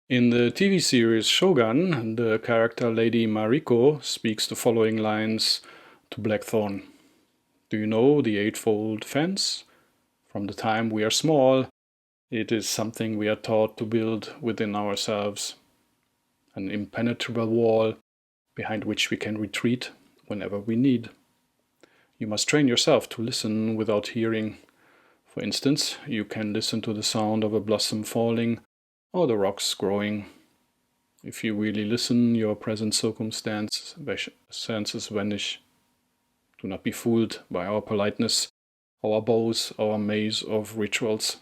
In the TV series Shogun, the character Lady Mariko speaks the following lines to Blackthorn. Do you know the Eightfold Fence? From the time we are small, it is something we are taught to build within ourselves. An impenetrable wall behind which we can retreat whenever we need. You must train yourself to listen without hearing. For instance, you can listen to the sound of a blossom falling or the rocks growing. If you really listen, your present circumstances vanish. Do not be fooled by our politeness, our bows, our maze of rituals.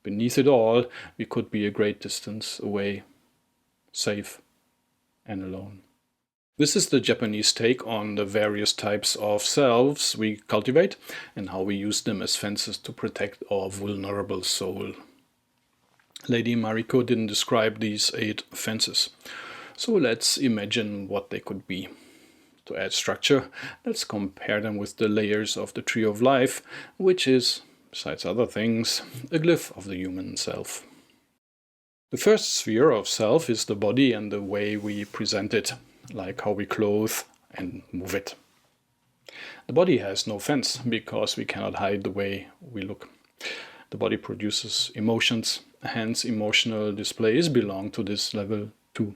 Beneath it all, we could be a great distance away, safe and alone. This is the Japanese take on the various types of selves we cultivate and how we use them as fences to protect our vulnerable soul. Lady Mariko didn't describe these 8 fences, so let's imagine what they could be. To add structure, let's compare them with the layers of the Tree of Life, which is, besides other things, a glyph of the human self. The first sphere of self is the body and the way we present it, like how we clothe and move it. The body has no fence because we cannot hide the way we look. The body produces emotions, hence emotional displays belong to this level too.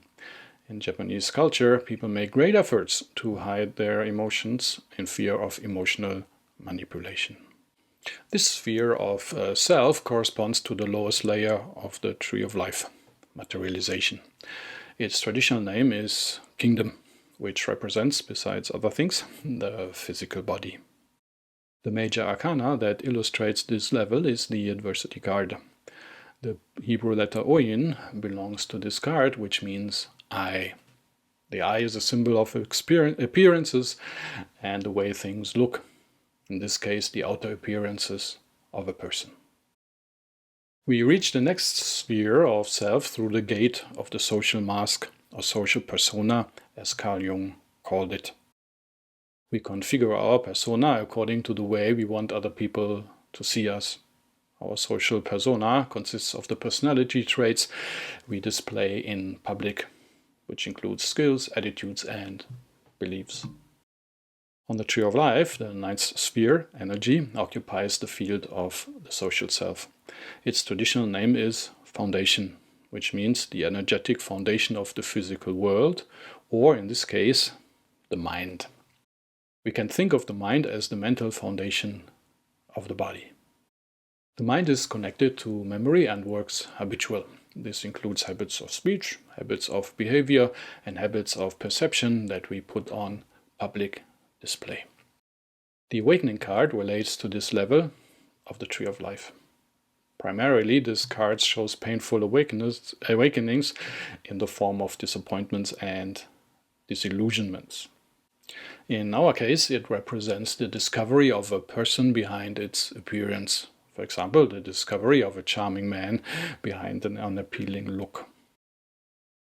In Japanese culture, people make great efforts to hide their emotions in fear of emotional manipulation. This sphere of self corresponds to the lowest layer of the Tree of Life, materialization. Its traditional name is kingdom, which represents, besides other things, the physical body. The major arcana that illustrates this level is the adversity card. The Hebrew letter Oyin belongs to this card, which means eye. The eye is a symbol of appearances and the way things look. In this case, the outer appearances of a person. We reach the next sphere of self through the gate of the social mask or social persona, as Carl Jung called it. We configure our persona according to the way we want other people to see us. Our social persona consists of the personality traits we display in public, which includes skills, attitudes, and beliefs. On the Tree of Life, the 9th sphere, energy, occupies the field of the social self. Its traditional name is foundation, which means the energetic foundation of the physical world, or in this case, the mind. We can think of the mind as the mental foundation of the body. The mind is connected to memory and works habitual. This includes habits of speech, habits of behavior, and habits of perception that we put on public display. The awakening card relates to this level of the Tree of Life. Primarily, this card shows painful awakenings in the form of disappointments and disillusionments. In our case, it represents the discovery of a person behind its appearance. For example, the discovery of a charming man behind an unappealing look.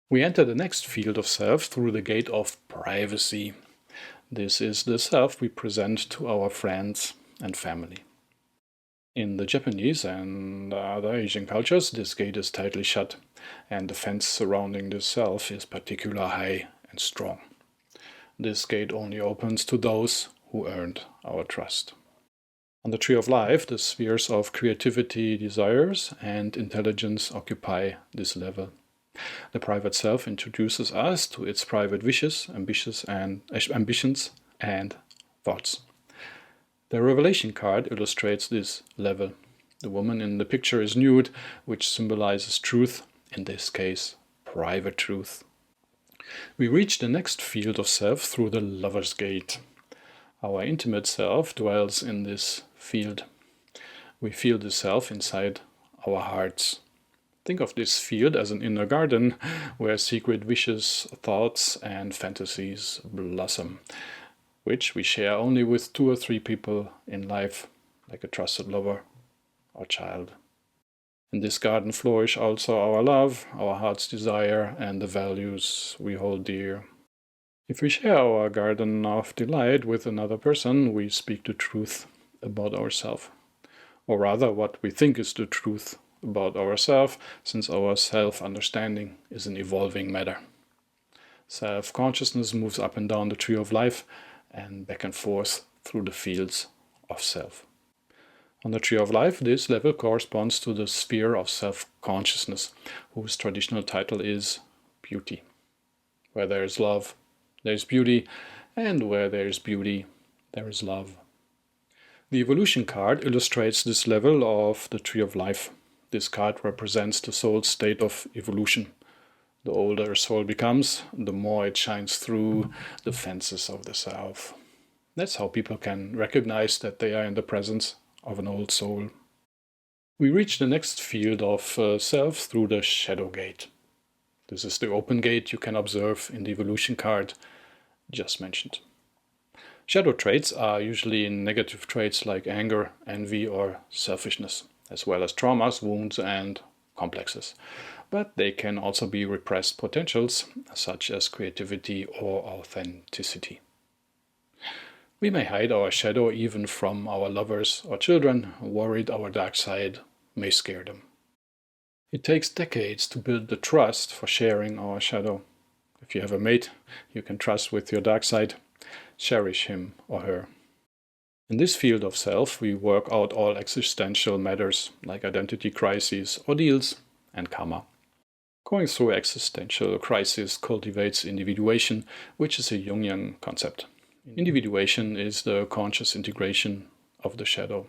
We enter the next field of self through the gate of privacy. This is the self we present to our friends and family. In the Japanese and other Asian cultures, this gate is tightly shut, and the fence surrounding this self is particularly high and strong. This gate only opens to those who earned our trust. On the Tree of Life, the spheres of creativity, desires, and intelligence occupy this level. The private self introduces us to its private wishes, ambitions, and thoughts. The Revelation card illustrates this level. The woman in the picture is nude, which symbolizes truth, in this case, private truth. We reach the next field of self through the Lover's Gate. Our intimate self dwells in this field. We feel the self inside our hearts. Think of this field as an inner garden where secret wishes, thoughts, and fantasies blossom, which we share only with 2 or 3 people in life, like a trusted lover or child. In this garden flourish also our love, our heart's desire, and the values we hold dear. If we share our garden of delight with another person, we speak the truth about ourselves, or rather what we think is the truth about ourselves, since our self-understanding is an evolving matter. Self-consciousness moves up and down the tree of life and back and forth through the fields of self. On the tree of life, this level corresponds to the sphere of self-consciousness, whose traditional title is beauty. Where there is love, there is beauty, and where there is beauty, there is love. The evolution card illustrates this level of the tree of life. This card represents the soul's state of evolution. The older a soul becomes, the more it shines through the fences of the self. That's how people can recognize that they are in the presence of an old soul. We reach the next field of self through the shadow gate. This is the open gate you can observe in the evolution card just mentioned. Shadow traits are usually negative traits like anger, envy, or selfishness, as well as traumas, wounds, and complexes. But they can also be repressed potentials, such as creativity or authenticity. We may hide our shadow even from our lovers or children, worried our dark side may scare them. It takes decades to build the trust for sharing our shadow. If you have a mate you can trust with your dark side, cherish him or her. In this field of self, we work out all existential matters like identity crises, ordeals, and karma. Going through existential crisis cultivates individuation, which is a Jungian concept. Individuation is the conscious integration of the shadow.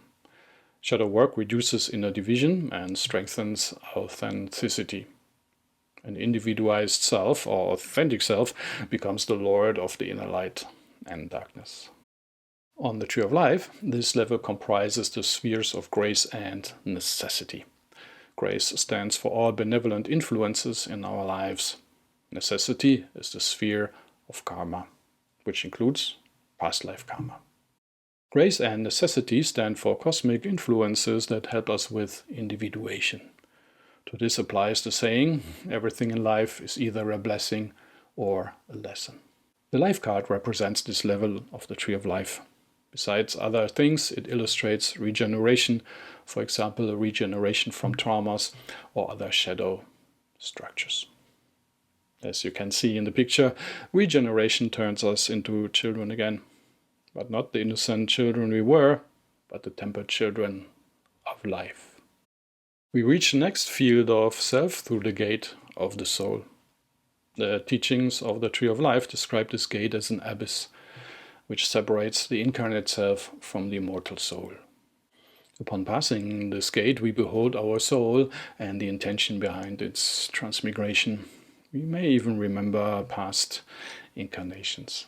Shadow work reduces inner division and strengthens authenticity. An individualized self, or authentic self, becomes the lord of the inner light and darkness. On the tree of life, this level comprises the spheres of grace and necessity. Grace stands for all benevolent influences in our lives. Necessity is the sphere of karma, which includes past life karma. Grace and necessity stand for cosmic influences that help us with individuation. To this applies the saying, everything in life is either a blessing or a lesson. The life card represents this level of the tree of life. Besides other things, it illustrates regeneration, for example, a regeneration from traumas or other shadow structures. As you can see in the picture, regeneration turns us into children again. But not the innocent children we were, but the tempered children of life. We reach the next field of self through the gate of the soul. The teachings of the Tree of Life describe this gate as an abyss, which separates the incarnate self from the immortal soul. Upon passing this gate, we behold our soul and the intention behind its transmigration. We may even remember past incarnations.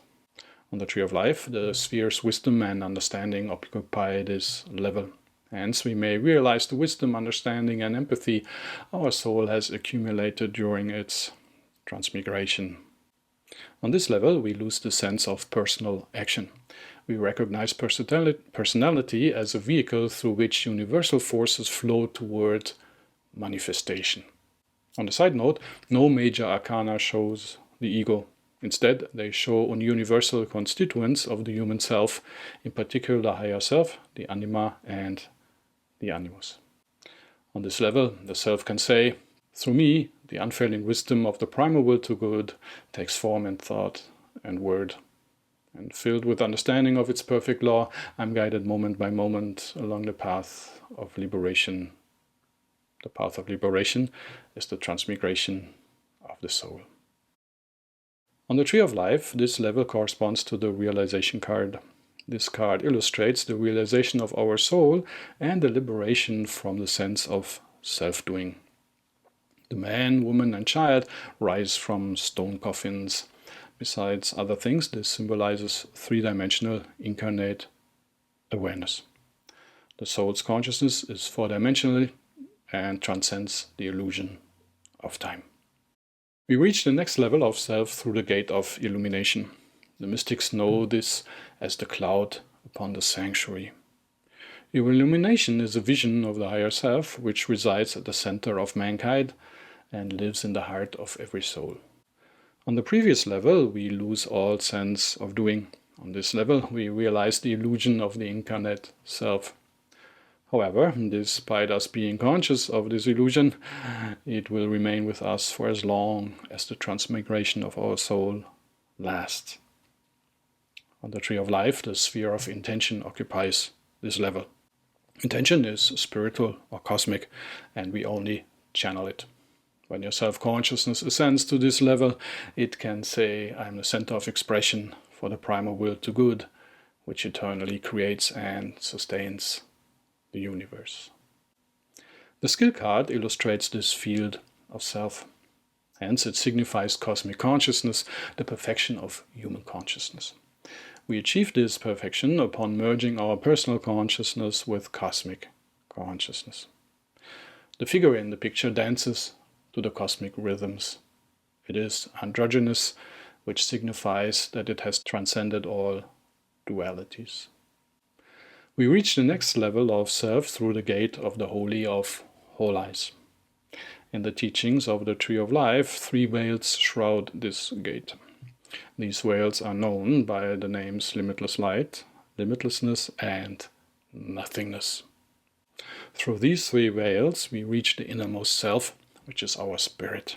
On the Tree of Life, the sphere's wisdom and understanding occupy this level. Hence, we may realize the wisdom, understanding, and empathy our soul has accumulated during its transmigration. On this level, we lose the sense of personal action. We recognize personality as a vehicle through which universal forces flow toward manifestation. On the side note, no major arcana shows the ego. Instead, they show universal constituents of the human self, in particular the higher self, the anima, and the animus. On this level, the self can say, through me, the unfailing wisdom of the primal will to good takes form in thought and word. And filled with understanding of its perfect law, I'm guided moment by moment along the path of liberation. The path of liberation is the transmigration of the soul. On the Tree of Life, this level corresponds to the realization card. This card illustrates the realization of our soul and the liberation from the sense of self-doing. The man, woman, and child rise from stone coffins. Besides other things, this symbolizes three-dimensional incarnate awareness. The soul's consciousness is four-dimensional and transcends the illusion of time. We reach the next level of self through the gate of illumination. The mystics know this as the cloud upon the sanctuary. Illumination is a vision of the higher self, which resides at the center of mankind and lives in the heart of every soul. On the previous level, we lose all sense of doing. On this level, we realize the illusion of the incarnate self. However, despite us being conscious of this illusion, it will remain with us for as long as the transmigration of our soul lasts. On the Tree of Life, the sphere of intention occupies this level. Intention is spiritual or cosmic, and we only channel it. When your self-consciousness ascends to this level, it can say, I am the center of expression for the primal will to good, which eternally creates and sustains the universe. The skill card illustrates this field of self. Hence, it signifies cosmic consciousness, the perfection of human consciousness. We achieve this perfection upon merging our personal consciousness with cosmic consciousness. The figure in the picture dances to the cosmic rhythms. It is androgynous, which signifies that it has transcended all dualities. We reach the next level of self through the gate of the Holy of Holies. In the teachings of the Tree of Life, 3 veils shroud this gate. These veils are known by the names limitless light, limitlessness, and nothingness. Through these 3 veils, we reach the innermost self, which is our spirit.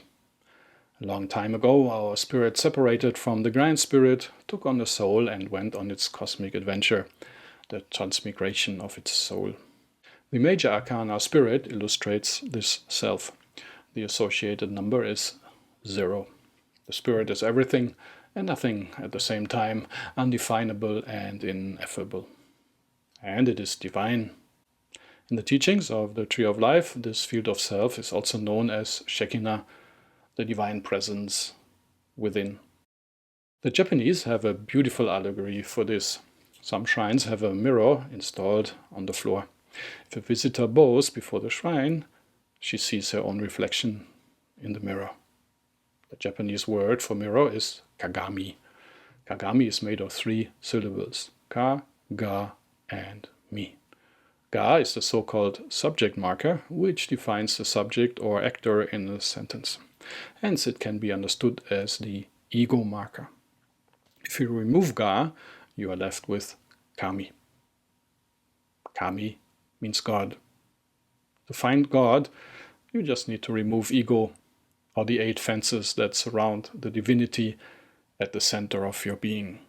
A long time ago, our spirit separated from the grand spirit, took on the soul, and went on its cosmic adventure, the transmigration of its soul. The major arcana spirit illustrates this self. The associated number is 0. The spirit is everything and nothing at the same time, undefinable and ineffable. And it is divine. In the teachings of the Tree of Life, this field of self is also known as Shekinah, the divine presence within. The Japanese have a beautiful allegory for this. Some shrines have a mirror installed on the floor. If a visitor bows before the shrine, she sees her own reflection in the mirror. The Japanese word for mirror is kagami. Kagami is made of 3 syllables: ka, ga, and mi. Ga is the so-called subject marker, which defines the subject or actor in a sentence. Hence, it can be understood as the ego marker. If you remove ga, you are left with kami. Kami means God. To find God, you just need to remove ego, or the 8 fences that surround the divinity at the center of your being.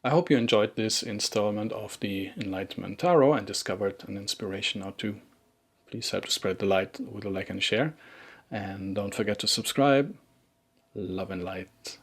I hope you enjoyed this installment of the Enlightenment Tarot and discovered an inspiration or 2. Please help to spread the light with a like and share. And don't forget to subscribe. Love and light.